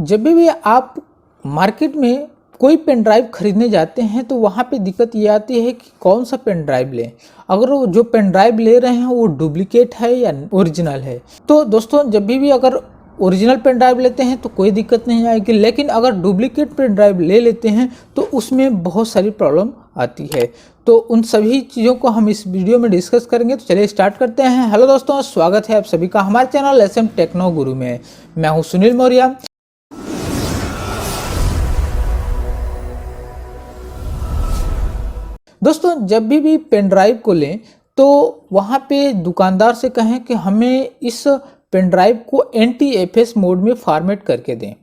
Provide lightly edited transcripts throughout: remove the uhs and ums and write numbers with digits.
जब भी आप मार्केट में कोई पेन ड्राइव खरीदने जाते हैं तो वहाँ पे दिक्कत ये आती है कि कौन सा पेन ड्राइव लें। अगर वो जो पेन ड्राइव ले रहे हैं वो डुप्लीकेट है या ओरिजिनल है। तो दोस्तों जब भी अगर ओरिजिनल पेन ड्राइव लेते हैं तो कोई दिक्कत नहीं आएगी, लेकिन अगर डुप्लीकेट पेन ड्राइव ले लेते हैं तो उसमें बहुत सारी प्रॉब्लम आती है। तो उन सभी चीज़ों को हम इस वीडियो में डिस्कस करेंगे। तो चलिए स्टार्ट करते हैं। हेलो दोस्तों, स्वागत है आप सभी का हमारे चैनल एसएम टेक्नो गुरु में। मैं हूँ सुनील मौर्य। दोस्तों जब भी पेन ड्राइव को लें तो वहाँ पे दुकानदार से कहें कि हमें इस पेन ड्राइव को NTFS मोड में फॉर्मेट करके दें,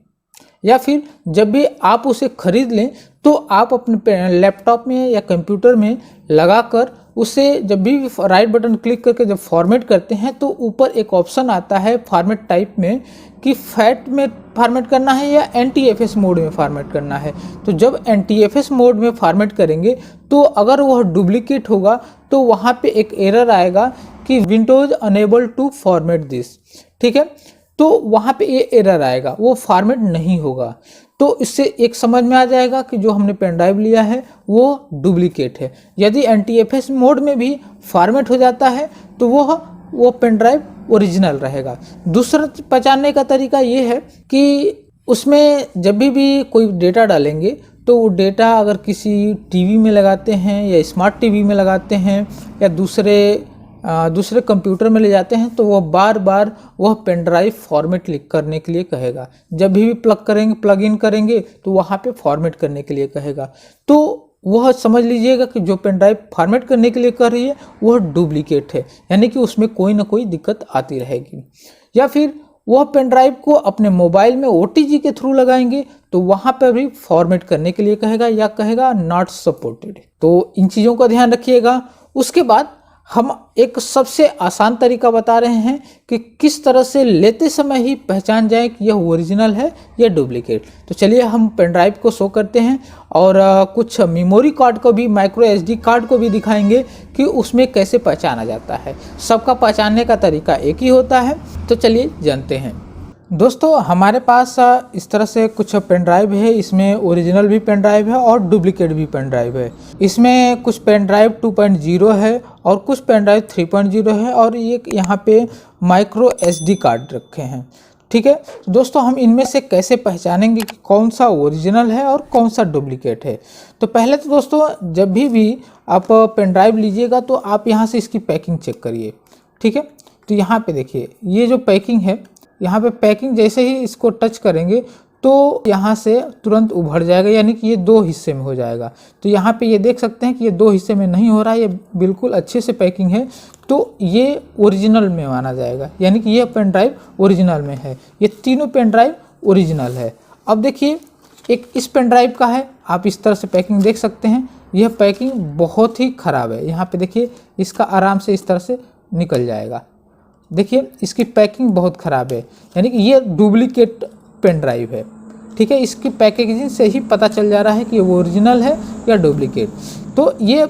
या फिर जब भी आप उसे खरीद लें तो आप अपने लैपटॉप में या कंप्यूटर में लगाकर उसे जब भी राइट बटन क्लिक करके जब फॉर्मेट करते हैं तो ऊपर एक ऑप्शन आता है फॉर्मेट टाइप में कि फैट में फॉर्मेट करना है या NTFS मोड में फॉर्मेट करना है। तो जब NTFS मोड में फॉर्मेट करेंगे तो अगर वह डुप्लीकेट होगा तो वहाँ पे एक एरर आएगा कि Windows unable to format this. ठीक है, तो वहाँ पे ये एरर आएगा, वो फॉर्मेट नहीं होगा। तो इससे एक समझ में आ जाएगा कि जो हमने पेन ड्राइव लिया है वो डुप्लीकेट है। यदि NTFS मोड में भी फॉर्मेट हो जाता है तो वो पेन ड्राइव ओरिजिनल रहेगा। दूसरा पहचानने का तरीका ये है कि उसमें जब भी कोई डेटा डालेंगे तो वो डेटा अगर किसी टीवी में लगाते हैं या स्मार्ट टीवी में लगाते हैं या दूसरे कंप्यूटर में ले जाते हैं तो वह बार बार वह पेन ड्राइव फॉर्मेट करने के लिए कहेगा। जब भी प्लग इन करेंगे तो वहाँ पे फॉर्मेट करने के लिए कहेगा। तो वह समझ लीजिएगा कि जो पेन ड्राइव फॉर्मेट करने के लिए कर रही है वह डुप्लीकेट है, यानी कि उसमें कोई ना कोई दिक्कत आती रहेगी। या फिर वह पेन ड्राइव को अपने मोबाइल में OTG के थ्रू लगाएंगे तो वहाँ पर भी फॉर्मेट करने के लिए कहेगा या कहेगा नॉट सपोर्टेड। तो इन चीज़ों का ध्यान रखिएगा। उसके बाद हम एक सबसे आसान तरीका बता रहे हैं कि किस तरह से लेते समय ही पहचान जाए कि यह ओरिजिनल है या डुप्लीकेट। तो चलिए हम पेन ड्राइव को शो करते हैं और कुछ मेमोरी कार्ड को भी, माइक्रो SD कार्ड को भी दिखाएंगे कि उसमें कैसे पहचाना जाता है। सबका पहचानने का तरीका एक ही होता है। तो चलिए जानते हैं। दोस्तों हमारे पास इस तरह से कुछ पेन ड्राइव है। इसमें ओरिजिनल भी पेन ड्राइव है और डुप्लीकेट भी पेन ड्राइव है। इसमें कुछ पेन ड्राइव 2.0 है और कुछ पेन ड्राइव 3.0 है और ये यहाँ पे माइक्रो SD कार्ड रखे हैं। ठीक है दोस्तों, हम इनमें से कैसे पहचानेंगे कि कौन सा ओरिजिनल है और कौन सा डुप्लीकेट है। तो पहले तो दोस्तों जब भी आप पेन ड्राइव लीजिएगा तो आप यहाँ से इसकी पैकिंग चेक करिए। ठीक है, तो यहाँ पे देखिए ये जो पैकिंग है, यहाँ पे पैकिंग जैसे ही इसको टच करेंगे तो यहाँ से तुरंत उभर जाएगा, यानी कि ये 2 हिस्से में हो जाएगा। तो यहाँ पे ये देख सकते हैं कि ये 2 हिस्से में नहीं हो रहा है, ये बिल्कुल अच्छे से पैकिंग है। तो ये ओरिजिनल में माना जाएगा, यानी कि ये पेन ड्राइव ओरिजिनल में है। ये तीनों पेन ड्राइव ओरिजिनल है। अब देखिए एक इस पेन ड्राइव का है, आप इस तरह से पैकिंग देख सकते हैं। यह पैकिंग बहुत ही ख़राब है। यहाँ पे देखिए इसका आराम से इस तरह से निकल जाएगा। देखिए इसकी पैकिंग बहुत ख़राब है, यानी कि ये डुप्लीकेट पेन ड्राइव है। ठीक है, इसकी पैकेजिंग से ही पता चल जा रहा है कि ये ओरिजिनल है या डुप्लीकेट। तो ये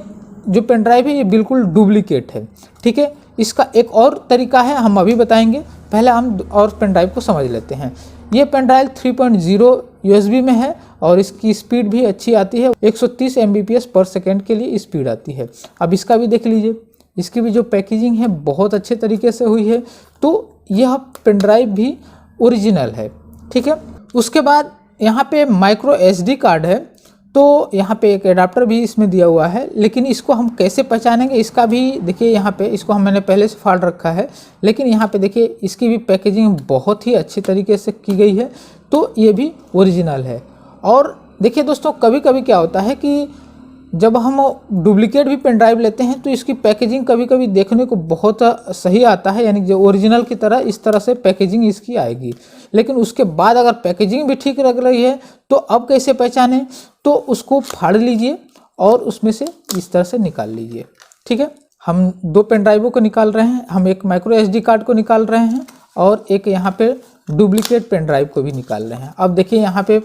जो पेन ड्राइव है ये बिल्कुल डुप्लीकेट है। ठीक है, इसका एक और तरीका है, हम अभी बताएंगे। पहले हम और पेन ड्राइव को समझ लेते हैं। ये पेन ड्राइव 3.0 USB में है और इसकी स्पीड भी अच्छी आती है। 130 Mbps/s के लिए स्पीड आती है। अब इसका भी देख लीजिए, इसकी भी जो पैकेजिंग है बहुत अच्छे तरीके से हुई है। तो यह पेन ड्राइव भी ओरिजिनल है। ठीक है, उसके बाद यहाँ पे माइक्रो SD कार्ड है। तो यहाँ पे एक एडाप्टर भी इसमें दिया हुआ है, लेकिन इसको हम कैसे पहचानेंगे इसका भी देखिए। यहाँ पे इसको मैंने पहले से फाड़ रखा है, लेकिन यहाँ पे देखिए इसकी भी पैकेजिंग बहुत ही अच्छी तरीके से की गई है। तो ये भी ओरिजिनल है। और देखिए दोस्तों कभी कभी क्या होता है कि जब हम डुप्लीकेट भी पेन ड्राइव लेते हैं तो इसकी पैकेजिंग कभी कभी देखने को बहुत सही आता है, यानी जो ओरिजिनल की तरह इस तरह से पैकेजिंग इसकी आएगी। लेकिन उसके बाद अगर पैकेजिंग भी ठीक लग रही है तो अब कैसे पहचानें? तो उसको फाड़ लीजिए और उसमें से इस तरह से निकाल लीजिए। ठीक है, हम 2 पेन ड्राइवों को निकाल रहे हैं। हम एक माइक्रो SD कार्ड को निकाल रहे हैं और एक यहाँ पे डुप्लीकेट पेन ड्राइव को भी निकाल रहे हैं। अब देखिए यहाँ पे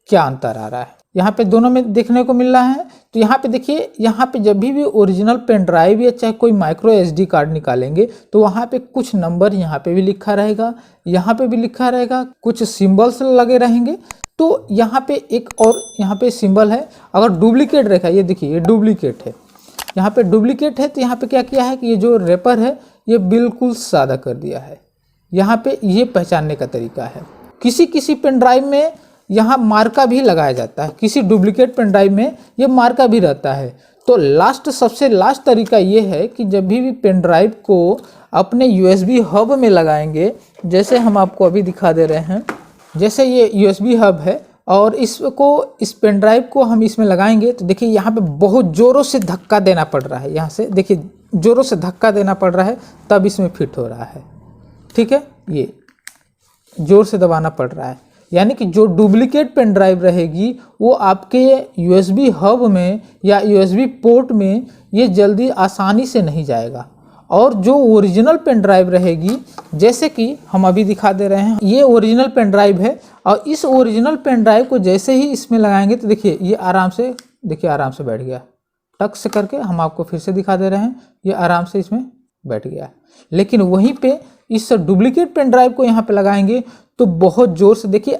क्या अंतर आ रहा है। यहाँ पे दोनों में देखने को मिल रहा है। तो यहाँ पे देखिए, यहाँ पे जब भी ओरिजिनल पेन ड्राइव या चाहे कोई माइक्रो एसडी कार्ड निकालेंगे तो वहाँ पे कुछ नंबर यहाँ पे भी लिखा रहेगा, यहाँ पे भी लिखा रहेगा, कुछ सिंबल्स लगे रहेंगे। तो यहाँ पे एक और यहाँ पे सिंबल है। अगर डुप्लीकेट रखा, ये देखिए ये डुप्लीकेट है, यहाँ पे डुप्लीकेट है। तो यहाँ पे क्या किया है कि ये जो रैपर है ये बिल्कुल सादा कर दिया है। यहाँ पे ये पहचानने का तरीका है। किसी किसी पेन ड्राइव में यहाँ मार्का भी लगाया जाता है, किसी डुप्लीकेट पेन ड्राइव में ये मार्का भी रहता है। तो सबसे लास्ट तरीका ये है कि जब भी पेन ड्राइव को अपने यूएसबी हब में लगाएंगे, जैसे हम आपको अभी दिखा दे रहे हैं, जैसे ये यूएसबी हब है और इस पेन ड्राइव को हम इसमें लगाएंगे तो देखिए यहाँ पे बहुत ज़ोरों से धक्का देना पड़ रहा है। यहाँ से देखिए ज़ोरों से धक्का देना पड़ रहा है तब इसमें फिट हो रहा है। ठीक है, ये ज़ोर से दबाना पड़ रहा है। यानी कि जो डुप्लीकेट पेन ड्राइव रहेगी वो आपके यूएसबी हब में या यूएसबी पोर्ट में ये जल्दी आसानी से नहीं जाएगा। और जो ओरिजिनल पेन ड्राइव रहेगी, जैसे कि हम अभी दिखा दे रहे हैं, ये ओरिजिनल पेन ड्राइव है और इस ओरिजिनल पेन ड्राइव को जैसे ही इसमें लगाएंगे तो देखिए ये आराम से, देखिए आराम से बैठ गया। टक से करके हम आपको फिर से दिखा दे रहे हैं, ये आराम से इसमें बैठ गया। लेकिन वहीं पे इस डुप्लीकेट पेन ड्राइव को यहाँ पे लगाएंगे तो बहुत ज़ोर से, देखिए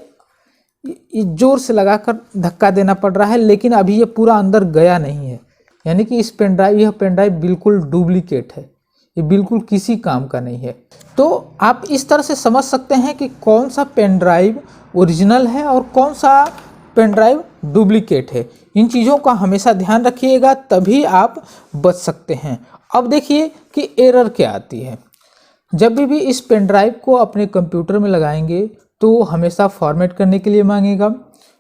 ज़ोर से लगाकर धक्का देना पड़ रहा है, लेकिन अभी ये पूरा अंदर गया नहीं है। यानी कि यह पेन ड्राइव बिल्कुल डुप्लीकेट है, ये बिल्कुल किसी काम का नहीं है। तो आप इस तरह से समझ सकते हैं कि कौन सा पेन ड्राइव ओरिजिनल है और कौन सा पेन ड्राइव डुप्लीकेट है। इन चीज़ों का हमेशा ध्यान रखिएगा, तभी आप बच सकते हैं। अब देखिए कि एरर क्या आती है। जब भी इस पेन ड्राइव को अपने कंप्यूटर में लगाएंगे तो हमेशा फॉर्मेट करने के लिए मांगेगा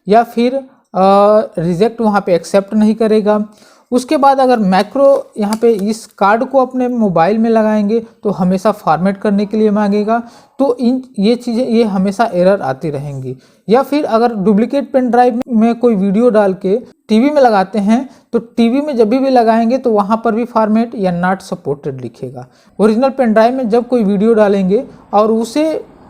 या फिर रिजेक्ट वहाँ पे एक्सेप्ट नहीं करेगा। उसके बाद अगर मैक्रो यहाँ पे इस कार्ड को अपने मोबाइल में लगाएंगे तो हमेशा फॉर्मेट करने के लिए मांगेगा। तो ये चीज़ें ये हमेशा एरर आती रहेंगी। या फिर अगर डुप्लीकेट पेन ड्राइव में कोई वीडियो डाल के टीवी में लगाते हैं तो टीवी में जब भी लगाएंगे तो वहाँ पर भी फॉर्मेट या नॉट सपोर्टेड लिखेगा। ओरिजिनल पेन ड्राइव में जब कोई वीडियो डालेंगे और उसे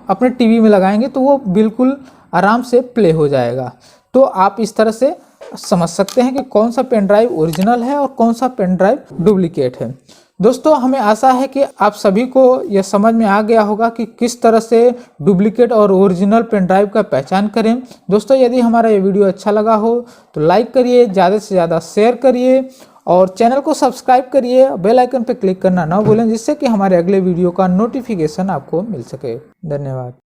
अपने टीवी में लगाएंगे तो वो बिल्कुल आराम से प्ले हो जाएगा। तो आप इस तरह से समझ सकते हैं कि कौन सा पेन ड्राइव ओरिजिनल है और कौन सा पेन ड्राइव डुप्लीकेट है। दोस्तों, हमें आशा है कि आप सभी को यह समझ में आ गया होगा कि किस तरह से डुप्लीकेट और ओरिजिनल पेन ड्राइव का पहचान करें। दोस्तों, यदि हमारा ये वीडियो अच्छा लगा हो तो लाइक करिए, ज़्यादा से ज़्यादा शेयर करिए और चैनल को सब्सक्राइब करिए। बेल आइकन पर क्लिक करना ना भूलें, जिससे कि हमारे अगले वीडियो का नोटिफिकेशन आपको मिल सके। धन्यवाद।